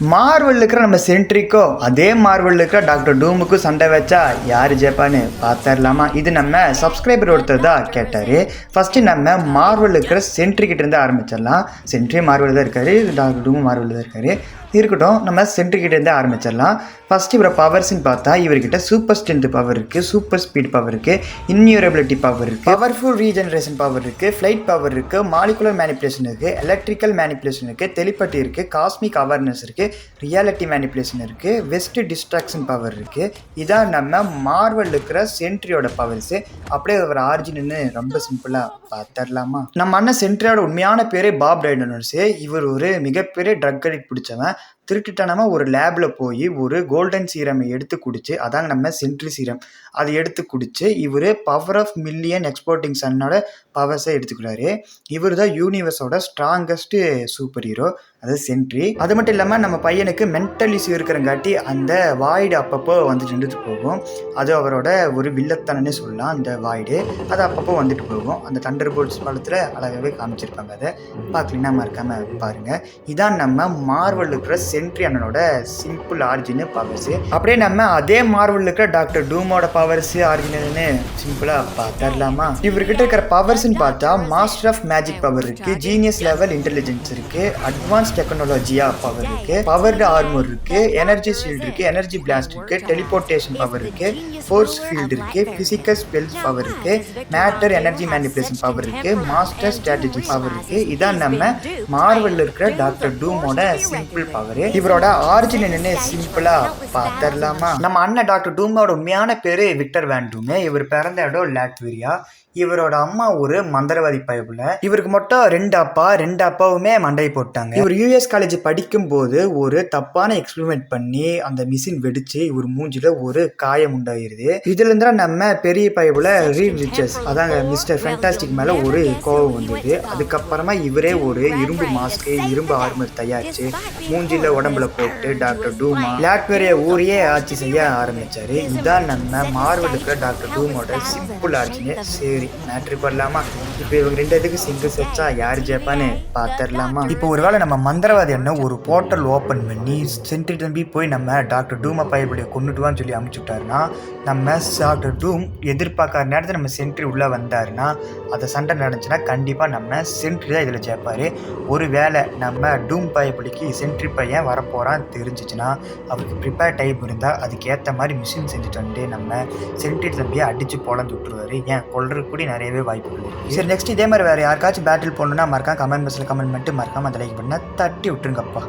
Marvel இருக்கிற நம்ம சென்ட்ரிக்கோ அதே மார்வெல் இருக்கிற டாக்டர் டூமுக்கும் சண்டை வச்சா யார் ஜெப்பான்னு பார்த்துடலாமா? இது நம்ம சப்ஸ்கிரைபர் ஒருத்தர் தான் கேட்டார். ஃபஸ்ட்டு நம்ம மார்வெல் இருக்கிற சென்ட்ரிக்கிட்ட இருந்து ஆரம்பிச்சிடலாம். சென்ட்ரி மார்வெல் தான் இருக்காரு, டாக்டர் டூமும் மார்வெல் தான் இருக்காரு. இருக்கட்டும், நம்ம சென்ட்ரிக்கிட்டேருந்து ஆரம்பிச்சிடலாம். ஃபஸ்ட்டு இவரை பவர்ஸ்ன்னு பார்த்தா இவர்கிட்ட சூப்பர் ஸ்ட்ரென்த் பவர் இருக்குது, சூப்பர் ஸ்பீட் பவர் இருக்குது, இன்யூரபிலிட்டி பவர் இருக்குது, பவர்ஃபுல் ரீஜெனரேஷன் பவர் இருக்குது, ஃப்ளைட் பவர் இருக்குது, மாலிகுலர் மேனிப்புலேஷன் இருக்குது, எலக்ட்ரிக்கல் மேனிப்புலேஷன் இருக்குது, டெலிபதி இருக்குது, காஸ்மிக் அவேர்னஸ் இருக்குது, ரியாலிட்டி மேனிப்புலேஷன் இருக்குது, வெஸ்ட் டிஸ்ட்ராக்ஷன் பவர் இருக்குது. இதான் நம்ம மார்வெல் இருக்கிற சென்ட்ரியோட பவர்ஸு. அப்படியே ஒரு ஆரிஜின்னு ரொம்ப சிம்பிளாக பார்த்துடலாமா? நம்ம அண்ணன் சென்ட்ரியோட உண்மையான பேரே பாப் ரைடனர்ஸு. இவர் ஒரு மிகப்பெரிய ட்ரக் அடிக்ட் பிடிச்சவன். திருட்டுத்தனமா ஒரு லேபில் போய் ஒரு கோல்டன் சீரமை எடுத்து குடிச்சு, அதாங்க நம்ம சென்ட்ரி சீரம், அதை எடுத்து குடிச்சு இவர் பவர் ஆஃப் மில்லியன் எக்ஸ்போர்ட்டிங் சன்னோட பவர்ஸை எடுத்துக்கிறாரு. இவர் தான் யூனிவர்ஸோட ஸ்ட்ராங்கஸ்ட் சூப்பர் ஹீரோ, அதாவது சென்ட்ரி. அது மட்டும் இல்லாமல் நம்ம பையனுக்கு மென்டல் இஷ்யூ இருக்கிறங்காட்டி அந்த வாய்டு அப்பப்போ வந்துட்டு நின்றுட்டு போகும். அது அவரோட ஒரு வில்லத்தனே சொல்லலாம். அந்த வாய்டு அது அப்பப்போ வந்துட்டு போகும். அந்த தண்டர் போல்ட்ஸ் படத்தில் அழகாகவே காமிச்சிருப்பாங்க. அதை பார்க்கலன்னா மறக்காமல் பாருங்கள். இதான் நம்ம மார்வெல் இருக்கிற சென்ட்ரி அண்ணனோட சிம்பிள் ஆரிஜின் பவர்ஸு. அப்படியே நம்ம அதே மார்வெல் இருக்கிற டாக்டர் டூமோட பவர்ஸ் ஆரிஜினல்னு சிம்பிளாக பார்த்துடலாமா? இவர்கிட்ட இருக்கிற பவர்ஸ்ன்னு பார்த்தா மாஸ்டர் ஆஃப் மேஜிக் பவர் இருக்கு, ஜீனியஸ் லெவல் இன்டெலிஜென்ஸ் இருக்கு, அட்வான்ஸ் டெக்னாலஜியா பவர் இருக்கு, பவர்டு ஆர்மர் இருக்கு, எனர்ஜி ஷீல்டு இருக்கு, எனர்ஜி பிளாஸ்ட் இருக்கு, டெலிபோர்டேஷன் பவர் இருக்கு, ஃபோர்ஸ் ஃபீல்டு இருக்கு, பிசிக்கல் ஸ்பெல்ஸ் பவர் இருக்கு, மேட்டர் எனர்ஜி மேனிபுலேஷன் பவர் இருக்கு, மாஸ்டர் ஸ்ட்ராட்டஜி பவர் இருக்கு. இதான் நம்ம மார்வெல் இருக்கிற டாக்டர் டூமோட சிம்பிள் பவர். இவரோட ஆரிஜின் என்னன்னு சிம்பிளா பார்த்துடலாமா? நம்ம அண்ணன் டாக்டர் டூமோட உண்மையான பேரு விக்டர் வேன் டூம். இவர் பிறந்த இடம் லாட்விரியா. இவரோட அம்மா ஒரு மந்திரவாதி பயப்புல. இவருக்கு மட்டும் ரெண்டு அப்பாவுமே மண்டையை போட்டாங்க. இவர் யூஎஸ் காலேஜ் படிக்கும் போது ஒரு தப்பான எக்ஸ்பெரிமெண்ட் பண்ணி அந்த மிஷின் வெடிச்சு இவர் மூஞ்சில ஒரு காயம் உண்டாயிருது. இதுல இருந்தா நம்ம பெரிய பயப்புல ரீட் ரிச்சர்ஸ், அதாங்க மிஸ்டர் ஃபேண்டாஸ்டிக் மேல ஒரு கோவம் வந்தது. அதுக்கப்புறமா இவரே ஒரு இரும்பு மாஸ்க், இரும்பு ஆர்மர் தயாரிச்சு மூஞ்சில உடம்புல போட்டு டாக்டர் டூமா லாட்வேரியா ஊரையே ஆட்சி செய்ய ஆரம்பிச்சாரு. இதான் நம்ம மார்வெலுக்கு டாக்டர் டூமோட சிம்பிள் ஆட்சின்னு. சரி, மேட்ரு பண்ணலாமா? இப்போ இவங்க ரெண்டுத்துக்கு சிங்கிள் வச்சா யார் ஜெப்பான்னு பார்த்துடலாமா? இப்போ ஒருவேளை நம்ம மந்திரவாதி அண்ணன் ஒரு போர்ட்டல் ஓப்பன் பண்ணி சென்ட்ரி தம்பி போய் நம்ம டாக்டர் டூமை பயப்படிய கொண்டுட்டுவான்னு சொல்லி அனுப்பிச்சுட்டாருன்னா, நம்ம டாக்டர் டூம் எதிர்பார்க்காத நேரத்தில் நம்ம சென்ட்ரி உள்ளே வந்தாருன்னா, அதை சண்டை நடந்துச்சுன்னா கண்டிப்பாக நம்ம சென்ட்ரி தான் இதில் ஜெயிப்பார். ஒரு வேளை நம்ம டூம் பயப்படிக்கு சென்ட்ரி பையன் வரப்போகிறான் தெரிஞ்சிச்சுன்னா, அவருக்கு ப்ரிப்பேர் டைப் இருந்தால் அதுக்கேற்ற மாதிரி மிஷின் செஞ்சுட்டு வந்து நம்ம சென்ட்ரி தம்பியை அடித்து பொழந்து விட்டுருவாரு. ஏன் கொள்றதுக்கு கூட நிறையவே வாய்ப்புகள் இருக்குது. சரி, நெக்ஸ்ட் இதே மாதிரி வேறு யாருக்காச்சும் பேட்டில் போடணுன்னா மறக்காம கமெண்ட் பாக்ஸில் கமெண்ட் பண்ணிட்டு மறக்காம அதை லைக் பண்ண தட்டி விட்டுருங்கப்பா.